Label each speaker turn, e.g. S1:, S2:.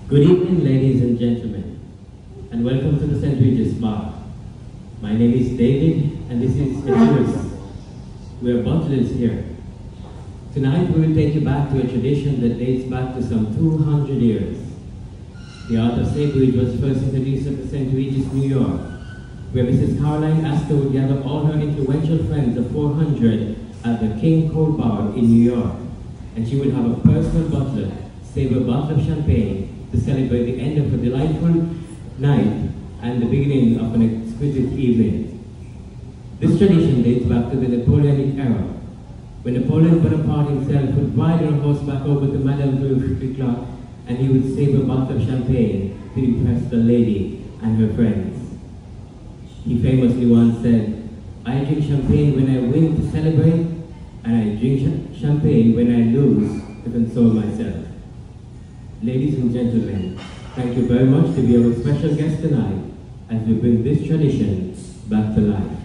S1: Good evening, ladies and gentlemen, and welcome to the St. Regis Bar. My name is David, and this is Etius. We are butlers here. Tonight we will take you back to a tradition that dates back to some 200 years. The art of sabreage was first introduced at the St. Regis, New York, where Mrs. Caroline Astor would gather all her influential friends of 400 at the King Cole Bar in New York, and she would have a personal butler save a bottle of champagne to celebrate the end of a delightful night and the beginning of an exquisite evening. This tradition dates back to the Napoleonic era, when Napoleon Bonaparte himself would ride on horseback over to Madame Veuve Clerk, and he would save a bottle of champagne to impress the lady and her friends. He famously once said, "I drink champagne when I win to celebrate, and I drink champagne when I lose to console myself." Ladies and gentlemen, thank you very much to be our special guest tonight as we bring this tradition back to life.